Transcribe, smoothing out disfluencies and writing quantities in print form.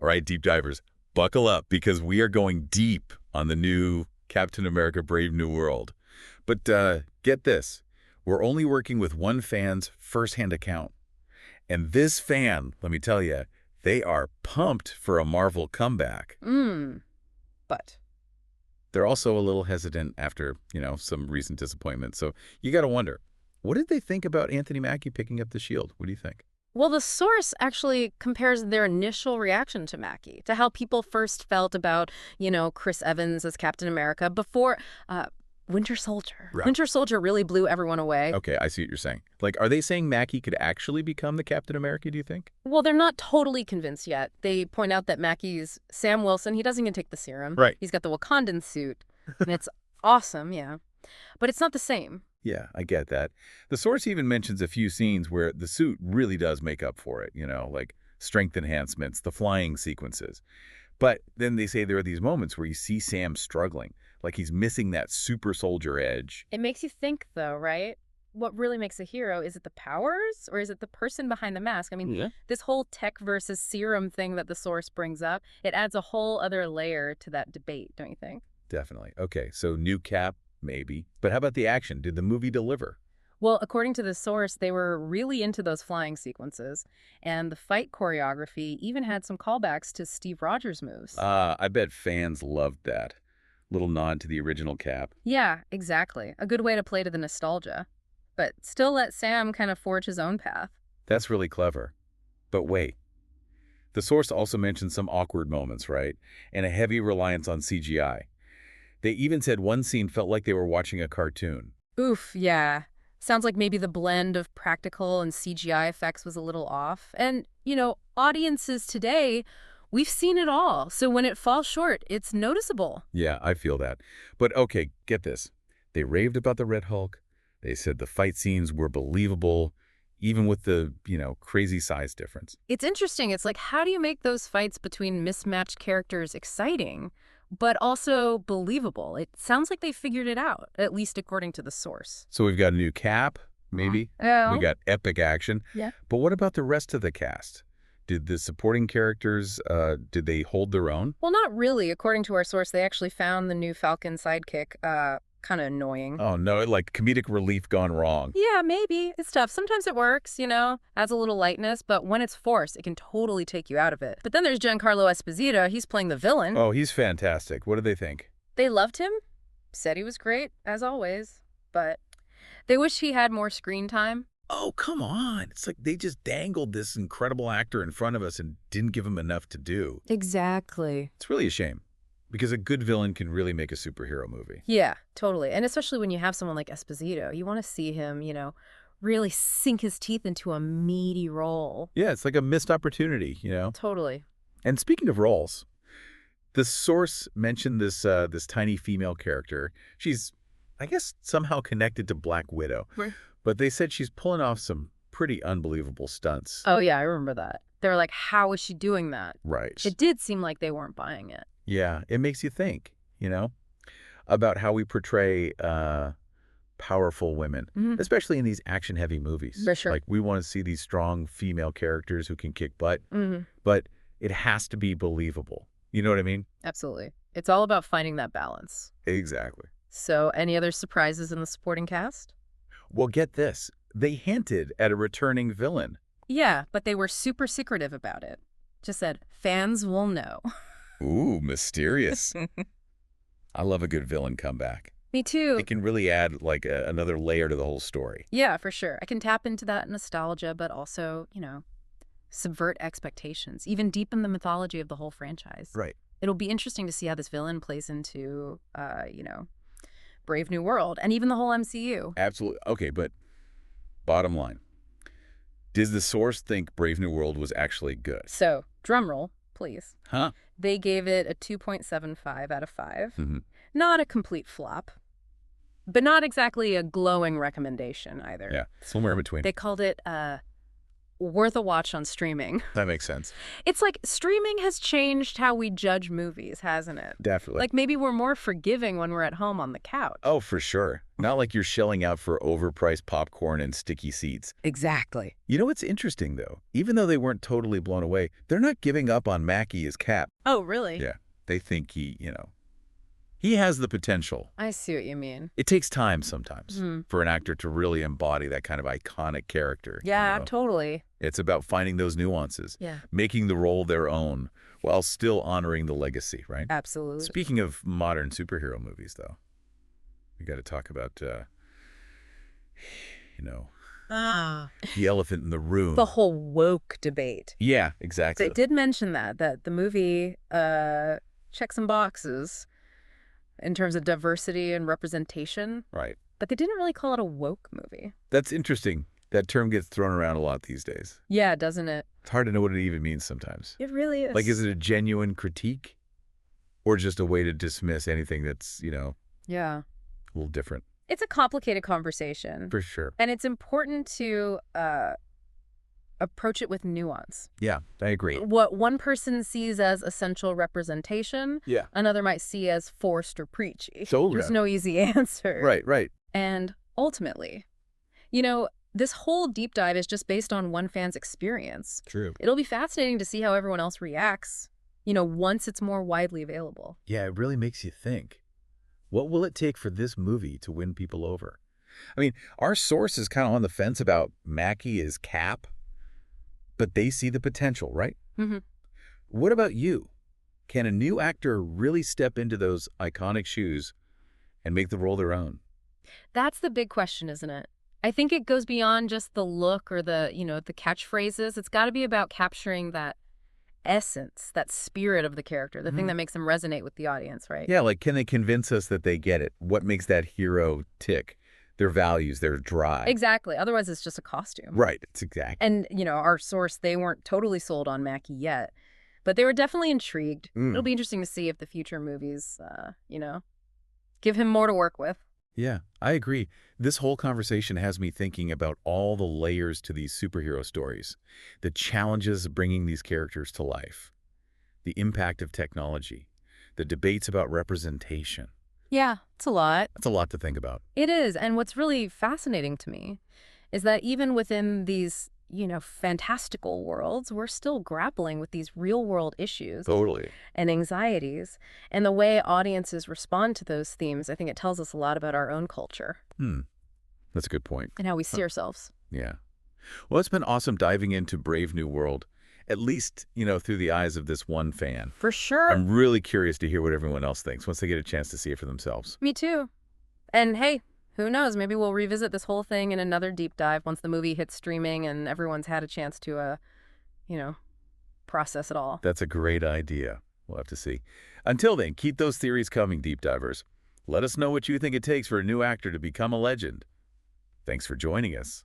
All right, deep divers, buckle up because we are going deep on the new Captain America Brave New World. But get this, we're only working with one fan's first-hand account. And this fan, let me tell you, they are pumped for a Marvel comeback. But They're also a little hesitant after, some recent disappointment. So you got to wonder, what did they think about Anthony Mackie picking up the shield? What do you think? well, the source actually compares their initial reaction to Mackie to how people first felt about, Chris Evans as Captain America before Winter Soldier. Right. Winter Soldier really blew everyone away. Okay, I see what you're saying. Like, are they saying Mackie could actually become the Captain America, do you think? Well, they're not totally convinced yet. They point out that Mackie's Sam Wilson. He doesn't even take the serum. Right. He's got the Wakandan suit, and it's awesome, yeah. But it's not the same. Yeah, I get that. The source even mentions a few scenes where the suit really does make up for it, like strength enhancements, the flying sequences. But then they say there are these moments where you see Sam struggling, like he's missing that super soldier edge. It makes you think, though, right? What really makes a hero, is it the powers or is it the person behind the mask? I mean, Yeah. this whole tech versus serum thing that the source brings up, it adds a whole other layer to that debate, don't you think? Definitely. Okay, so new Cap, maybe. But how about the action? Did the movie deliver? Well, according to the source, they were really into those flying sequences, and the fight choreography even had some callbacks to Steve Rogers moves. I bet fans loved that. Little nod to the original Cap. Yeah, exactly. A good way to play to the nostalgia. But still let Sam kind of forge his own path. That's really clever. But wait. The source also mentioned some awkward moments, right? And a heavy reliance on CGI. They even said one scene felt like they were watching a cartoon. Oof, yeah. Sounds like maybe the blend of practical and CGI effects was a little off. And, audiences today, we've seen it all. So when it falls short, it's noticeable. Yeah, I feel that. But okay, get this. They raved about the Red Hulk. They said the fight scenes were believable, even with the, crazy size difference. It's interesting. It's like, how do you make those fights between mismatched characters exciting, but also believable? It sounds like they figured it out, at least according to the source. So we've got a new Cap, maybe. Oh. We got epic action. Yeah. But what about the rest of the cast? Did the supporting characters, did they hold their own? Well, not really. According to our source, they actually found the new Falcon sidekick kind of annoying. Oh, no, like comedic relief gone wrong. Yeah, maybe. It's tough. Sometimes it works, adds a little lightness, but when it's forced, it can totally take you out of it. But then there's Giancarlo Esposito. He's playing the villain. Oh, he's fantastic. What do they think? They loved him, said he was great, as always, but they wish he had more screen time. Oh, come on. It's like they just dangled this incredible actor in front of us and didn't give him enough to do. Exactly. It's really a shame, because a good villain can really make a superhero movie. Yeah, totally. And especially when you have someone like Esposito, you want to see him, really sink his teeth into a meaty role. Yeah, it's like a missed opportunity, Totally. And speaking of roles, the source mentioned this tiny female character. She's, I guess, somehow connected to Black Widow. Right. But they said she's pulling off some pretty unbelievable stunts. Oh, yeah, I remember that. They were like, how is she doing that? Right. It did seem like they weren't buying it. Yeah, it makes you think, about how we portray powerful women, especially in these action-heavy movies. For sure. Like, we want to see these strong female characters who can kick butt, Mm-hmm. but it has to be believable. You know what I mean? Absolutely. It's all about finding that balance. Exactly. So, any other surprises in the supporting cast? Well, get this. They hinted at a returning villain. Yeah, but they were super secretive about it. Just said, fans will know. Ooh, mysterious. I love a good villain comeback. Me too. It can really add, like, another layer to the whole story. Yeah, for sure. I can tap into that nostalgia, but also, subvert expectations, even deepen the mythology of the whole franchise. Right. It'll be interesting to see how this villain plays into, Brave New World and even the whole MCU. Absolutely. Okay, but bottom line. Does the source think Brave New World was actually good? So, drum roll, please. Huh? They gave it a 2.75 out of 5. Mm-hmm. Not a complete flop, but not exactly a glowing recommendation either. Yeah, somewhere in between. They called it worth a watch on streaming. That makes sense. It's like streaming has changed how we judge movies, hasn't it? Definitely. Like maybe we're more forgiving when we're at home on the couch. Oh, for sure. Not like you're shelling out for overpriced popcorn and sticky seats. Exactly. You know what's interesting, though? Even though they weren't totally blown away, they're not giving up on Mackie as Cap. Oh, really? Yeah. They think he has the potential. I see what you mean. It takes time sometimes for an actor to really embody that kind of iconic character. Yeah, totally. It's about finding those nuances, Yeah. making the role their own while still honoring the legacy, right? Absolutely. Speaking of modern superhero movies, though, we got to talk about, the elephant in the room. The whole woke debate. Yeah, exactly. They did mention that the movie checks some boxes in terms of diversity and representation. Right. But they didn't really call it a woke movie. That's interesting. That term gets thrown around a lot these days. Yeah, doesn't it? It's hard to know what it even means sometimes. It really is. Like, is it a genuine critique or just a way to dismiss anything that's, Yeah. a little different? It's a complicated conversation. For sure. And it's important to approach it with nuance. Yeah, I agree. What one person sees as essential representation, Yeah. another might see as forced or preachy. Totally. There's no easy answer. Right. And ultimately, this whole deep dive is just based on one fan's experience. True. It'll be fascinating to see how everyone else reacts, once it's more widely available. Yeah, it really makes you think. What will it take for this movie to win people over? I mean, our source is kind of on the fence about Mackie as Cap, but they see the potential, right? Mm-hmm. What about you? Can a new actor really step into those iconic shoes and make the role their own? That's the big question, isn't it? I think it goes beyond just the look or the catchphrases. It's got to be about capturing that essence, that spirit of the character, the thing that makes them resonate with the audience, right? Yeah, like, can they convince us that they get it? What makes that hero tick? Their values, their drive. Exactly. Otherwise, it's just a costume. Right. It's exact. And, our source, they weren't totally sold on Mackie yet, but they were definitely intrigued. It'll be interesting to see if the future movies, give him more to work with. Yeah, I agree. This whole conversation has me thinking about all the layers to these superhero stories, the challenges of bringing these characters to life, the impact of technology, the debates about representation. Yeah, it's a lot. That's a lot to think about. It is. And what's really fascinating to me is that even within these, fantastical worlds, we're still grappling with these real-world issues. Totally. And anxieties. And the way audiences respond to those themes, I think it tells us a lot about our own culture. That's a good point. And how we see ourselves. Yeah. Well, it's been awesome diving into Brave New World, at least, through the eyes of this one fan. For sure. I'm really curious to hear what everyone else thinks once they get a chance to see it for themselves. Me too. And hey, who knows? Maybe we'll revisit this whole thing in another deep dive once the movie hits streaming and everyone's had a chance to, process it all. That's a great idea. We'll have to see. Until then, keep those theories coming, deep divers. Let us know what you think it takes for a new actor to become a legend. Thanks for joining us.